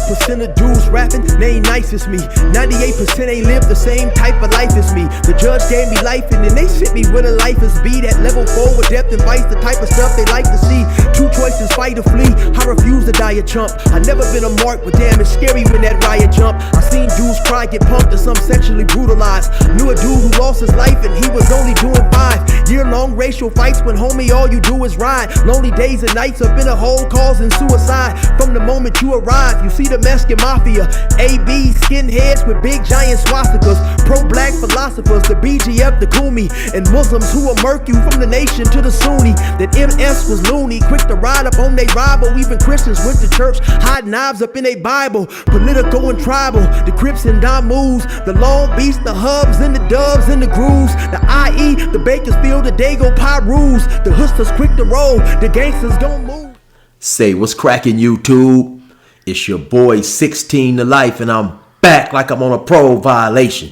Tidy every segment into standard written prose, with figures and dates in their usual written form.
1% of dudes rapping, they ain't nice as me. 98% ain't live the same type of life as me. The judge gave me life and then they sent me where the life is be. That level 4 with depth and vice, the type of stuff they like to see. Two choices, fight or flee. I refuse to die a chump. I never been a mark, but damn, it's scary when that riot jump. I seen dudes cry, get pumped, and some sexually brutalized. Knew a dude who lost his life and he was only doing 5 year-long racial fights when homie all you do is ride. Lonely days and nights up in a hole causing suicide. From the moment you arrive, you see the Mexican mafia, AB skinheads with big giant swastikas, pro-black philosophers, the BGF, the Kumi, and Muslims who will murk you from the nation to the Sunni. That MS was loony, quick to ride up on they rival. Even Christians went to church, hide knives up in a Bible. Political and tribal, the Crips and Damus, the Long Beach, the Hubs and the Dubs and the Grooves, the IE, the Bakersfield, the Dago Pyrus, the Hustlers quick to roll, the gangsters gon' move. Say what's cracking, YouTube? It's your boy 16 to life, and I'm back like I'm on a parole violation.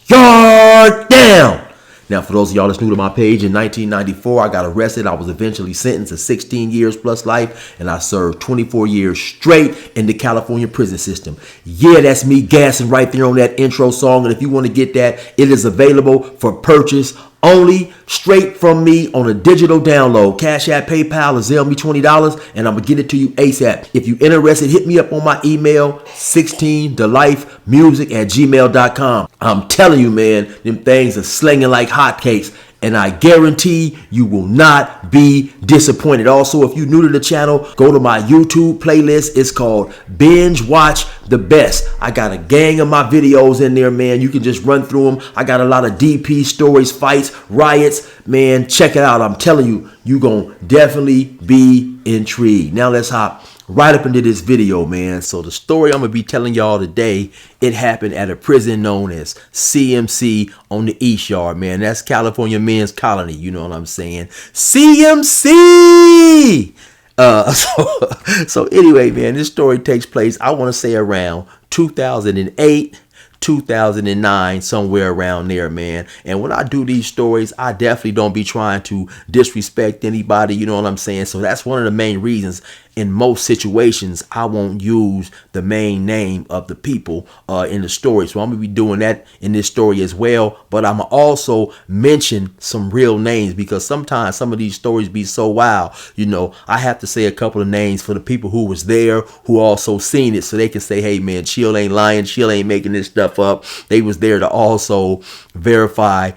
Yard down! Now, for those of y'all that's new to my page, in 1994, I got arrested. I was eventually sentenced to 16 years plus life, and I served 24 years straight in the California prison system. Yeah, that's me gassing right there on that intro song, and if you want to get that, it is available for purchase only straight from me on a digital download. Cashapp, PayPal, or Zelle me $20, and I'm going to get it to you ASAP. If you're interested, hit me up on my email, 16thelifemusic@gmail.com. I'm telling you, man, them things are slinging like hotcakes, and I guarantee you will not be disappointed. Also, if you're new to the channel, go to my YouTube playlist. It's called Binge Watch the Best. I got a gang of my videos in there, man. You can just run through them. I got a lot of DP stories, fights, riots. Man, check it out. I'm telling you, you're going to definitely be intrigued. Now let's hop right up into this video, man. So the story I'm gonna be telling y'all today, it happened at a prison known as CMC on the East Yard, man. That's California Men's Colony, you know what I'm saying? CMC! So anyway, man, this story takes place, I want to say around 2008, 2009, somewhere around there, man. And when I do these stories, I definitely don't be trying to disrespect anybody, you know what I'm saying? So that's one of the main reasons in most situations I won't use the main name of the people in the story. So I'm gonna be doing that in this story as well, but I'm gonna also mention some real names, because sometimes some of these stories be so wild, you know, I have to say a couple of names for the people who was there, who also seen it, so they can say, hey man, Chill ain't lying, Chill ain't making this stuff up. They was there to also verify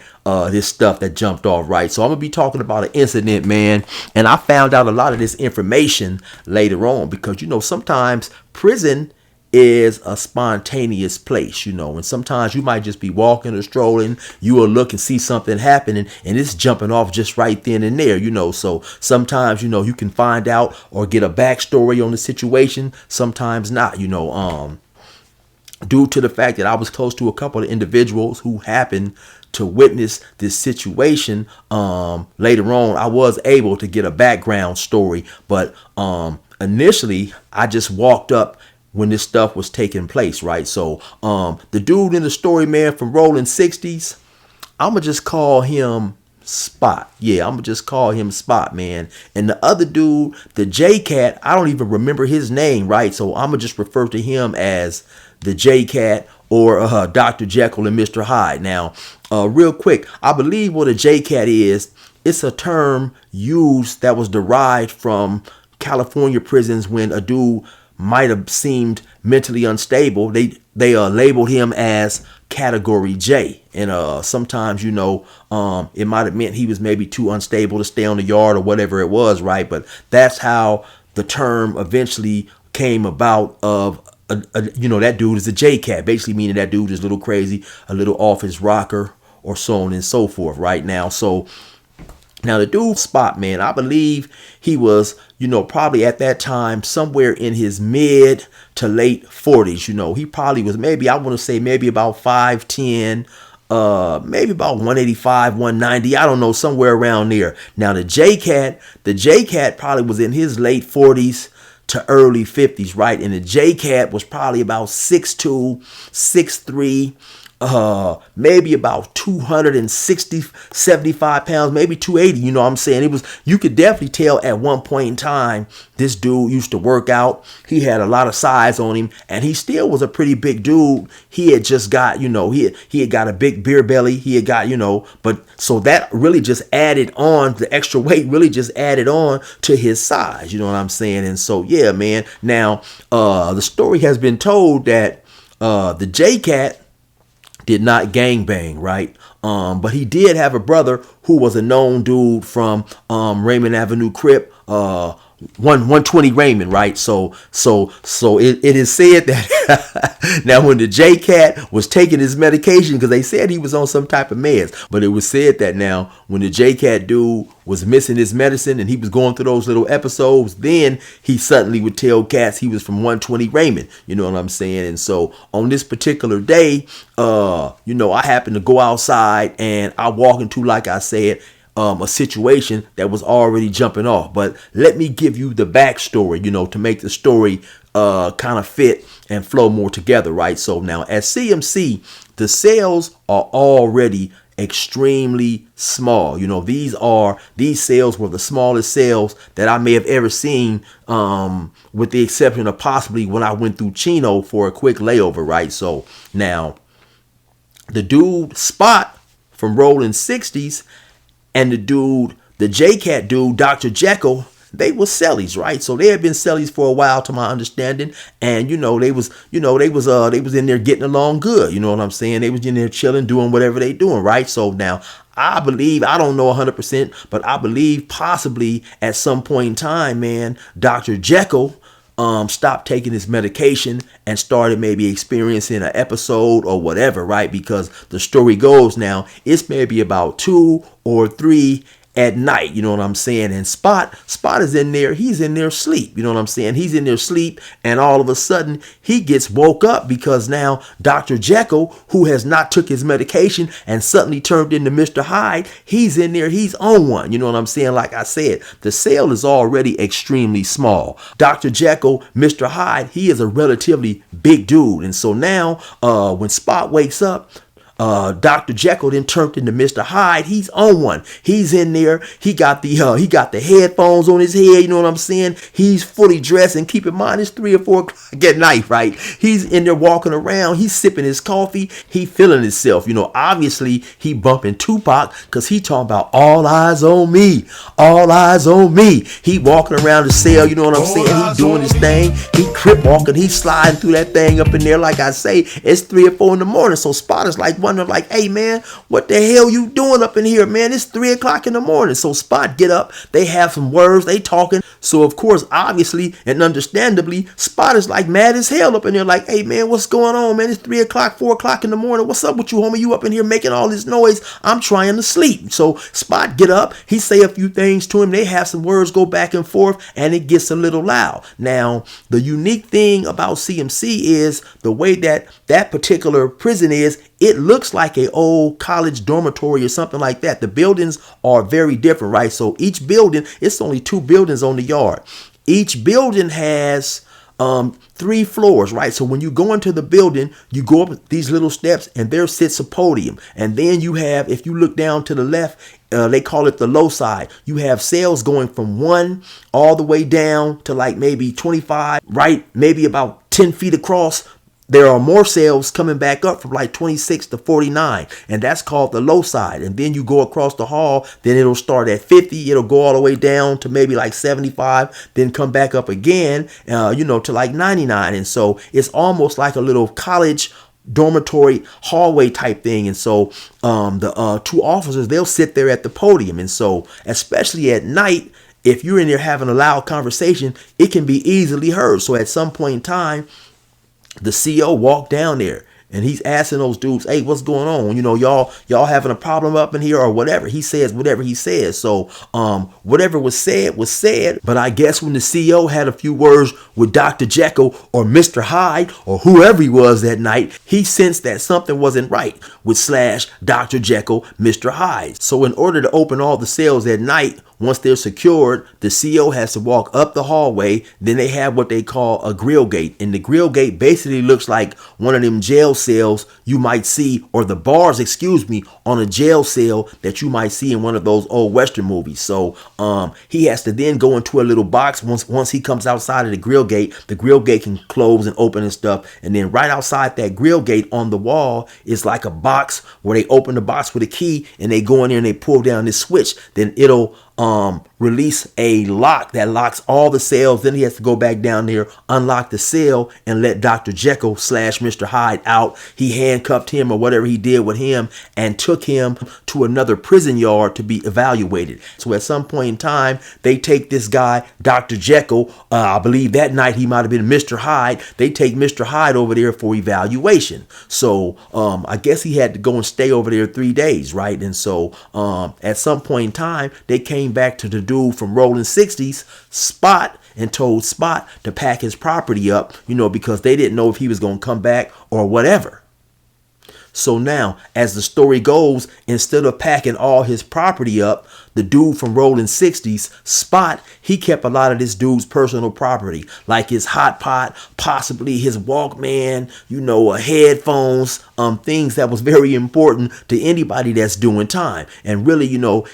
this stuff that jumped off, right? So I'm gonna be talking about an incident, man, and I found out a lot of this information later on, because you know sometimes prison is a spontaneous place, you know, and sometimes you might just be walking or strolling, you will look and see something happening and it's jumping off just right then and there, you know. So sometimes, you know, you can find out or get a backstory on the situation, sometimes not, you know. Due to the fact that I was close to a couple of individuals who happened to witness this situation, later on I was able to get a background story, but initially I just walked up when this stuff was taking place, right? So the dude in the story, man, from Rolling 60s, I'm gonna just call him Spot. Yeah, I'm gonna just call him Spot, man. And the other dude, the JCat, I don't even remember his name, right? So I'm gonna just refer to him as the JCat or Dr. Jekyll and Mr. Hyde. Now, real quick, I believe what a JCat is, it's a term used that was derived from California prisons when a dude might have seemed mentally unstable. They labeled him as category J, and sometimes, you know, it might have meant he was maybe too unstable to stay on the yard or whatever it was, right? But that's how the term eventually came about of you know, that dude is a JCat, basically meaning that dude is a little crazy, a little off his rocker, or so on and so forth, right? Now, so now the dude Spot, man, I believe he was, you know, probably at that time somewhere in his mid to late 40s. You know, he probably was maybe, I want to say maybe about 5'10", maybe about 185, 190, I don't know, somewhere around there. Now the JCat probably was in his late 40s to early 50s, right? And the JCat was probably about 6'2", 6'3", maybe about 260, 75 pounds, maybe 280. You know what I'm saying? It was, you could definitely tell at one point in time, this dude used to work out. He had a lot of size on him, and he still was a pretty big dude. He had just got, he had got a big beer belly. He had got, but so that really just added on, the extra weight really just added on to his size. You know what I'm saying? And so, yeah, man. Now, the story has been told that the JCat did not gangbang, right? But he did have a brother who was a known dude from Raymond Avenue CRIP, 120 Raymond, right? So it is said that now when the JCat was taking his medication, because they said he was on some type of meds, but it was said that now when the JCat dude was missing his medicine and he was going through those little episodes, then he suddenly would tell cats he was from 120 Raymond. You know what I'm saying? And so on this particular day, I happened to go outside and I walk into, like I said, a situation that was already jumping off. But let me give you the backstory, to make the story kind of fit and flow more together, right? So now at CMC, the sales are already extremely small. These sales were the smallest sales that I may have ever seen, with the exception of possibly when I went through Chino for a quick layover, right? So now the dude Spot from Rolling 60s and the JCat dude, Dr. Jekyll, they were sellies, right? So they had been sellies for a while, to my understanding, and they was in there getting along good. You know what I'm saying? They was in there chilling, doing whatever they doing, right? So now I believe, I don't know 100%, but I believe possibly at some point in time, man, Dr. Jekyll stopped taking his medication and started maybe experiencing an episode or whatever, right? Because the story goes now, it's maybe about 2 or 3 at night, you know what I'm saying? And Spot is in there, he's in there sleep, you know what I'm saying? He's in there sleep, and all of a sudden he gets woke up because now Dr. Jekyll, who has not took his medication and suddenly turned into Mr. Hyde, he's in there, he's on one, you know what I'm saying? Like I said, the sale is already extremely small. Dr. Jekyll, Mr. Hyde, he is a relatively big dude, and so now when Spot wakes up, Dr. Jekyll then turned into Mr. Hyde. He's on one. He's in there. He got the headphones on his head. You know what I'm saying? He's fully dressed, and keep in mind it's 3 or 4 o'clock at night, right? He's in there walking around. He's sipping his coffee. He feeling himself. Obviously he bumping Tupac because he talking about all eyes on me, all eyes on me. He walking around the cell. You know what I'm saying? He doing his thing. He crip walking. He sliding through that thing up in there. Like I say, it's 3 or 4 in the morning. So Spot is like wondering, like, hey man, what the hell you doing up in here, man? It's 3 o'clock in the morning. So Spot get up, they have some words, they talking. So of course, obviously and understandably, Spot is like mad as hell up in there, like, hey man, what's going on, man? It's 3 o'clock, 4 o'clock in the morning. What's up with you, homie? You up in here making all this noise? I'm trying to sleep. So Spot get up, he say a few things to him, they have some words go back and forth, and it gets a little loud. Now, the unique thing about CMC is the way that particular prison is. It looks like a old college dormitory or something like that. The buildings are very different, right? So each building, it's only 2 buildings on the yard. Each building has 3 floors, right? So when you go into the building, you go up these little steps, and there sits a podium. And then you have, if you look down to the left, they call it the low side. You have cells going from 1 all the way down to like maybe 25, right? Maybe about 10 feet across. There are more cells coming back up from like 26 to 49, and that's called the low side. And then you go across the hall, then it'll start at 50, it'll go all the way down to maybe like 75, then come back up again, to like 99. And so it's almost like a little college dormitory hallway type thing. And so the 2 officers, they'll sit there at the podium. And so especially at night, if you're in there having a loud conversation, it can be easily heard. So at some point in time, the CO walked down there, and he's asking those dudes, hey, what's going on? Y'all having a problem up in here or whatever. He says whatever he says. So whatever was said. But I guess when the CO had a few words with Dr. Jekyll or Mr. Hyde or whoever he was that night, he sensed that something wasn't right with / Dr. Jekyll, Mr. Hyde. So in order to open all the cells at night, once they're secured, the CO has to walk up the hallway. Then they have what they call a grill gate. And the grill gate basically looks like one of them jail cells you might see, or the bars, excuse me, on a jail cell that you might see in one of those old Western movies. So he has to then go into a little box. Once he comes outside of the grill gate can close and open and stuff. And then right outside that grill gate on the wall is like a box where they open the box with a key and they go in there and they pull down this switch. Then it'll release a lock that locks all the cells. Then he has to go back down there, unlock the cell, and let Dr. Jekyll / Mr. Hyde out. He handcuffed him or whatever he did with him and took him to another prison yard to be evaluated. So at some point in time, they take this guy, Dr. Jekyll, I believe that night he might have been Mr. Hyde. They take Mr. Hyde over there for evaluation. So I guess he had to go and stay over there 3 days, right? And so at some point in time, they came back to the dude from Rolling 60s, Spot, and told Spot to pack his property up, because they didn't know if he was going to come back or whatever. So now, as the story goes, instead of packing all his property up, the dude from Rolling 60s, Spot, he kept a lot of this dude's personal property, like his hot pot, possibly his Walkman, headphones, things that was very important to anybody that's doing time. And really,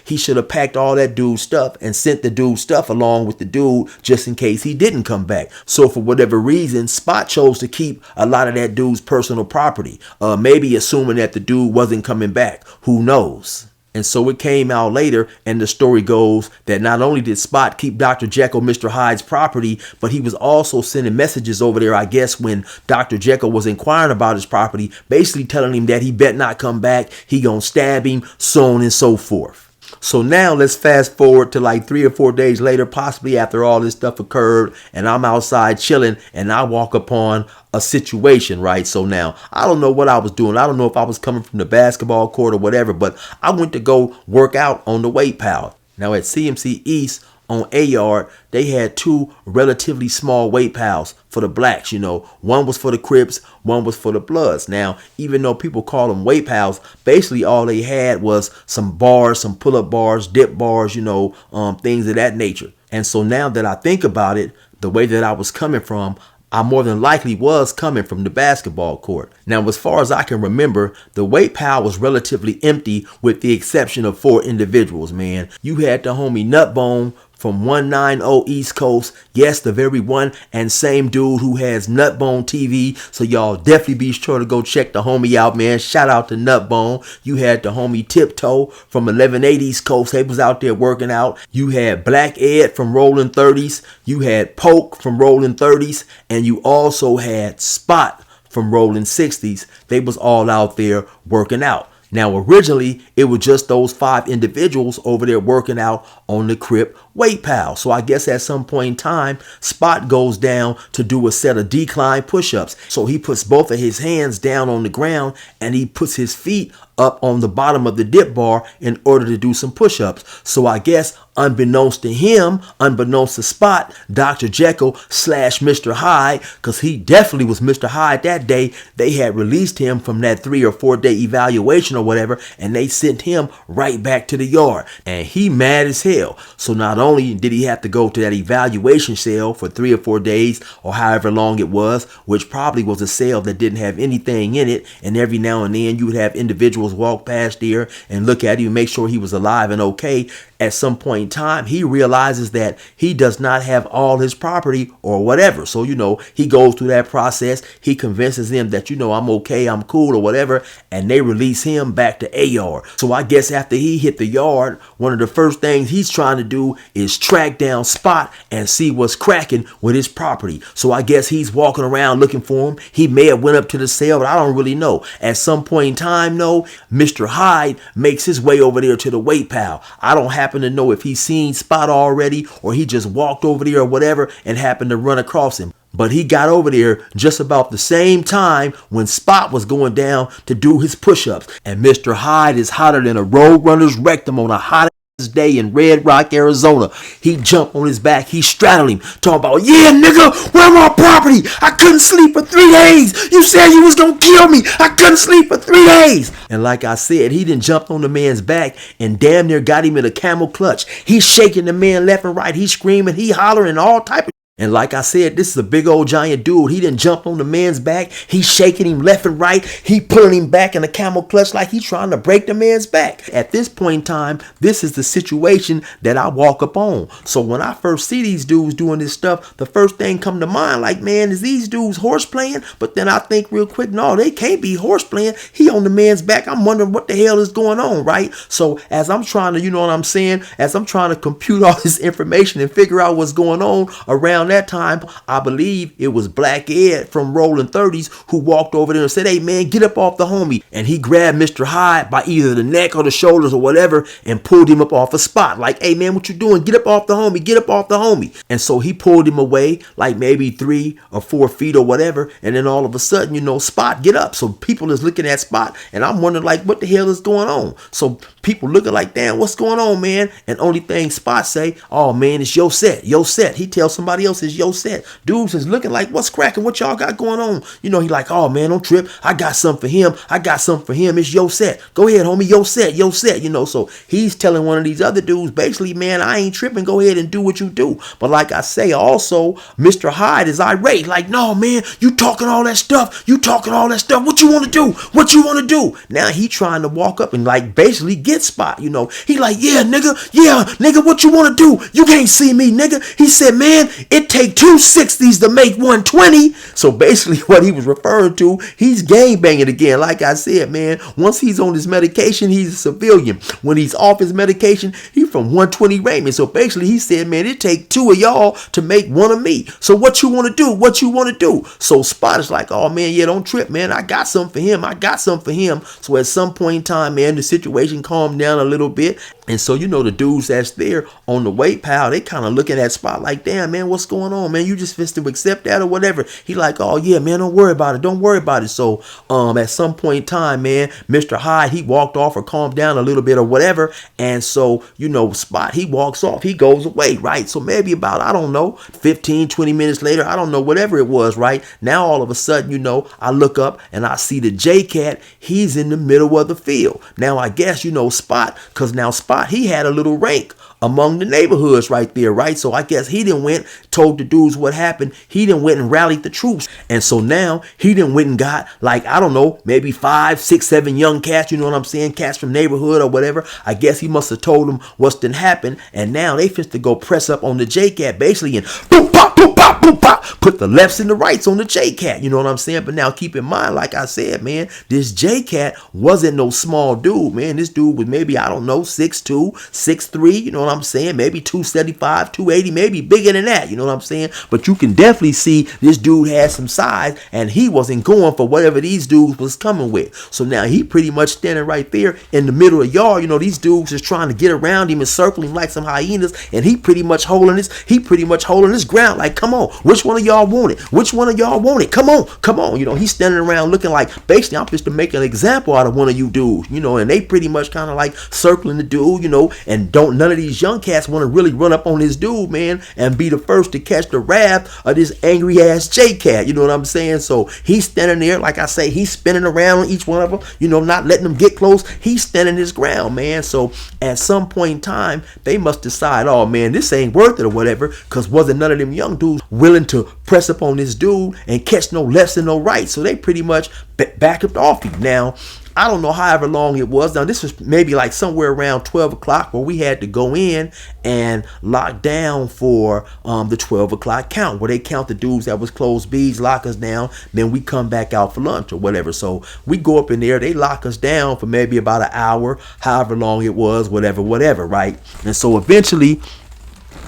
he should have packed all that dude's stuff and sent the dude's stuff along with the dude just in case he didn't come back. So for whatever reason, Spot chose to keep a lot of that dude's personal property, maybe assuming that the dude wasn't coming back. Who knows? And so it came out later, and the story goes that not only did Spot keep Dr. Jekyll, Mr. Hyde's property, but he was also sending messages over there, I guess, when Dr. Jekyll was inquiring about his property, basically telling him that he bet not come back, he gonna stab him, so on and so forth. So now let's fast forward to like 3 or 4 days later, possibly after all this stuff occurred, and I'm outside chilling and I walk upon a situation, right? So now I don't know what I was doing. I don't know if I was coming from the basketball court or whatever, but I went to go work out on the weight pal. Now at CMC East on A Yard, they had 2 relatively small weight pals for the blacks. One was for the Crips, one was for the Bloods. Now, even though people call them weight pals, basically all they had was some bars, some pull-up bars, dip bars, things of that nature. And so now that I think about it, the way that I was coming from, I more than likely was coming from the basketball court. Now, as far as I can remember, the weight pile was relatively empty with the exception of 4 individuals, man. You had the homie Nutbone from 190 East Coast. Yes, the very one and same dude who has Nutbone TV. So y'all definitely be sure to go check the homie out, man. Shout out to Nutbone. You had the homie Tiptoe from 1180 East Coast. He was out there working out. You had Black Ed from Rolling 30s. You had Poke from Rolling 30s. And you also had Spot from Rolling 60s. They was all out there working out. Now, originally, it was just those 5 individuals over there working out on the CRIP weight pal. So I guess at some point in time, Spot goes down to do a set of decline push-ups. So he puts both of his hands down on the ground and he puts his feet up on the bottom of the dip bar in order to do some push-ups. So I guess unbeknownst to him, unbeknownst to Spot, Dr. Jekyll / Mr. Hyde, because he definitely was Mr. Hyde that day, they had released him from that 3 or 4 day evaluation or whatever, and they sent him right back to the yard. And he mad as hell. So not only did he have to go to that evaluation cell for 3 or 4 days or however long it was, which probably was a cell that didn't have anything in it, and every now and then you would have individuals walk past there and look at him and make sure he was alive and okay. At some point in time, he realizes that he does not have all his property or whatever. So, he goes through that process. He convinces them that, I'm okay, I'm cool or whatever. And they release him back to A Yard. So I guess after he hit the yard, one of the first things he's trying to do is track down Spot and see what's cracking with his property. So I guess he's walking around looking for him. He may have went up to the cell, but I don't really know. At some point in time, though, Mr. Hyde makes his way over there to the weight pal. I don't happen to know if he's seen Spot already or he just walked over there or whatever and happened to run across him. But he got over there just about the same time when Spot was going down to do his push-ups. And Mr. Hyde is hotter than a road runner's rectum on a hot Texas Day in Red Rock, Arizona. He jumped on his back. He straddled him, talking about, yeah, nigga, where my property? I couldn't sleep for 3 days. You said you was gonna kill me. I couldn't sleep for 3 days. And like I said, he done jumped on the man's back and damn near got him in a camel clutch. He's shaking the man left and right. He's screaming, he hollering, all type of. And like I said, this is a big old giant dude. He done jumped on the man's back. He's shaking him left and right. He pulling him back in a camel clutch like he's trying to break the man's back. At this point in time, this is the situation that I walk up on. So when I first see these dudes doing this stuff, the first thing come to mind, like, man, is these dudes horse playing? But then I think real quick, no, they can't be horse playing. He on the man's back. I'm wondering what the hell is going on, right? So as I'm trying to, you know what I'm saying? As I'm trying to compute all this information and figure out what's going on around that time, I believe it was Black Ed from Rolling 30s who walked over there and said, hey man, get up off the homie. And he grabbed Mr. Hyde by either the neck or the shoulders or whatever and pulled him up off a spot. Like, hey man, what you doing? Get up off the homie. Get up off the homie. And so he pulled him away like maybe 3 or 4 feet or whatever. And then all of a sudden, you know, Spot, get up. So people is looking at Spot and I'm wondering like, what the hell is going on? So people looking like, damn, what's going on, man? And only thing Spot say, oh man, it's your set. Your set. He tells somebody else it's your set. Dudes is looking like, what's cracking? What y'all got going on? You know, he like, oh man, don't trip. I got something for him. I got something for him. It's your set. Go ahead, homie. Your set. Your set. You know, so he's telling one of these other dudes, basically, man, I ain't tripping. Go ahead and do what you do. But like I say, also, Mr. Hyde is irate. Like, no, man, you talking all that stuff. You talking all that stuff. What you want to do? What you want to do? Now he trying to walk up and like basically get Spot. You know, he like, yeah, nigga, what you want to do? You can't see me, nigga. He said, man, it take 2 60s to make 120. So basically what he was referring to, he's gang banging again. Like I said, man, once he's on his medication, he's a civilian. When he's off his medication, he from 120 Raymond. So basically he said, man, it take 2 of y'all to make 1 of me. So what you want to do? What you want to do? So Spot is like, oh man, yeah, don't trip, man. I got something for him. I got something for him. So at some point in time, man, the situation calmed down a little bit. And so, you know, the dudes that's there on the weight pile, they kind of looking at Spot like, damn, man, what's going on, man? You just fist to accept that or whatever. He like, oh yeah, man, don't worry about it. Don't worry about it. So at some point in time, man, Mr. Hyde, he walked off or calmed down a little bit or whatever. And so, you know, Spot, he walks off, he goes away, right? So maybe about, I don't know, 15, 20 minutes later, I don't know, whatever it was, right? Now all of a sudden, you know, I look up and I see the JCat, he's in the middle of the field. Now I guess, you know, Spot, because now Spot, he had a little rank among the neighborhoods right there, right? So I guess he done went, told the dudes what happened. He done went and rallied the troops. And so now he done went and got like, I don't know, maybe 5, 6, 7 young cats, you know what I'm saying? Cats from neighborhood or whatever. I guess he must have told them what's done happened. And now they fit to go press up on the JCat basically and boom, pop, boom, pop, boom, pop, put the lefts and the rights on the JCat. You know what I'm saying? But now keep in mind, like I said, man, this JCat wasn't no small dude, man. This dude was maybe, I don't know, 6'2", 6'3", you know what I'm saying? Maybe 275, 280, maybe bigger than that, you know what I'm saying? But you can definitely see this dude had some size and he wasn't going for whatever these dudes was coming with. So now he pretty much standing right there in the middle of the yard. You know, these dudes is trying to get around him and circle him like some hyenas, and he pretty much holding his ground like, come on, which one of y'all want it? Which one of y'all want it? Come on. You know, he's standing around looking like, basically, I'm just to make an example out of one of you dudes, you know, and they pretty much kind of like circling the dude, you know, and don't none of these young cats want to really run up on this dude, man, and be the first to catch the wrath of this angry ass JCat. You know what I'm saying? So he's standing there, like I say, he's spinning around on each one of them, you know, not letting them get close. He's standing his ground, man. So at some point in time, they must decide, oh man, this ain't worth it or whatever, because wasn't none of them young dudes willing to press up on this dude and catch no lefts and no rights. So they pretty much backed up off him. Now, I don't know however long it was. Now, this was maybe like somewhere around 12 o'clock where we had to go in and lock down for the 12 o'clock count, where they count the dudes that was closed bees, lock us down, then we come back out for lunch or whatever. So we go up in there, they lock us down for maybe about an hour, however long it was, whatever, right? And so eventually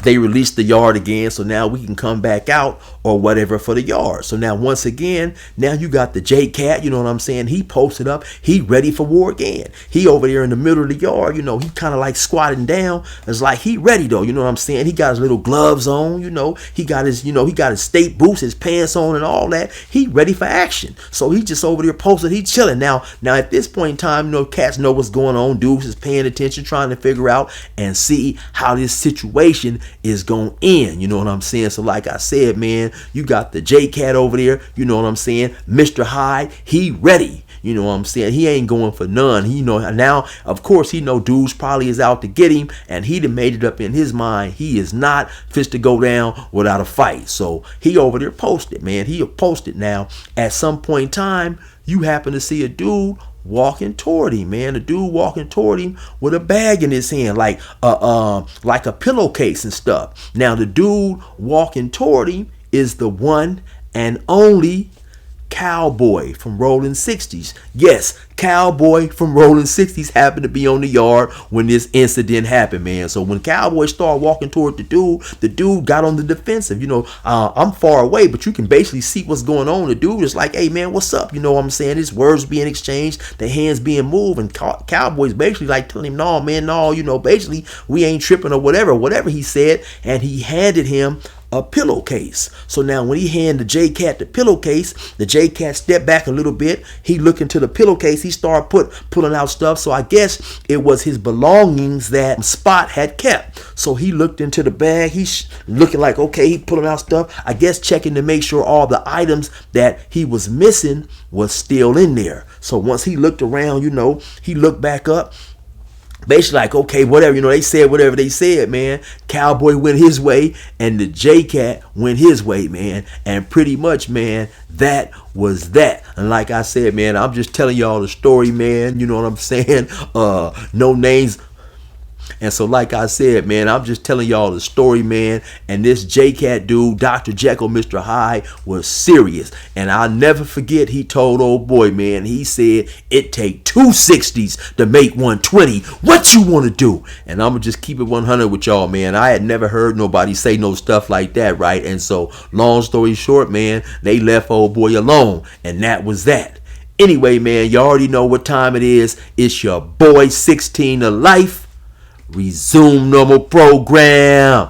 they released the yard again, so now we can come back out or whatever for the yard. So now once again, now you got the JCat, you know what I'm saying? He posted up, he ready for war again. He over there in the middle of the yard, you know, he kind of like squatting down. It's like he ready though, you know what I'm saying? He got his little gloves on, you know, he got his, you know, he got his state boots, his pants on and all that. He ready for action. So he just over there posted, he chilling. Now at this point in time, you know, cats know what's going on. Dudes is paying attention, trying to figure out and see how this situation is going to end. You know what I'm saying? So like I said, man, you got the JCat over there. You know what I'm saying? Mr. Hyde, he ready. You know what I'm saying? He ain't going for none. He know now, of course, he know dudes probably is out to get him, and he done made it up in his mind. He is not fit to go down without a fight. So he over there posted, man. He posted now. At some point in time, you happen to see a dude walking toward him, man. A dude walking toward him with a bag in his hand, like a pillowcase and stuff. Now the dude walking toward him is the one and only Cowboy from Rolling 60s. Yes, Cowboy from Rolling 60s happened to be on the yard when this incident happened, man. So when Cowboy started walking toward the dude got on the defensive. You know, I'm far away, but you can basically see what's going on. The dude is like, hey, man, what's up? You know what I'm saying? His words being exchanged, the hands being moved, and Cowboy's basically like telling him, no, man, no, you know, basically, we ain't tripping or whatever he said. And he handed him a pillowcase. So now when he handed the JCat the pillowcase, the JCat stepped back a little bit. He looked into the pillowcase. He started pulling out stuff. So I guess it was his belongings that Spot had kept. So he looked into the bag. He's looking like, okay, he pulling out stuff. I guess checking to make sure all the items that he was missing was still in there. So once he looked around, you know, he looked back up. Basically like, okay, whatever, you know, they said whatever they said, man. Cowboy went his way and the JCat went his way, man. And pretty much, man, that was that. And like I said, man, I'm just telling y'all the story, man. You know what I'm saying? No names. And so like I said, man, I'm just telling y'all the story, man. And this JCat dude, Dr. Jekyll, Mr. Hyde, was serious. And I'll never forget, he told old boy, man, he said, it take 260s to make 120. What you want to do? And I'm going to just keep it 100 with y'all, man. I had never heard nobody say no stuff like that, right? And so long story short, man, they left old boy alone. And that was that. Anyway, man, you already know what time it is. It's your boy 16 to life. Resume normal program.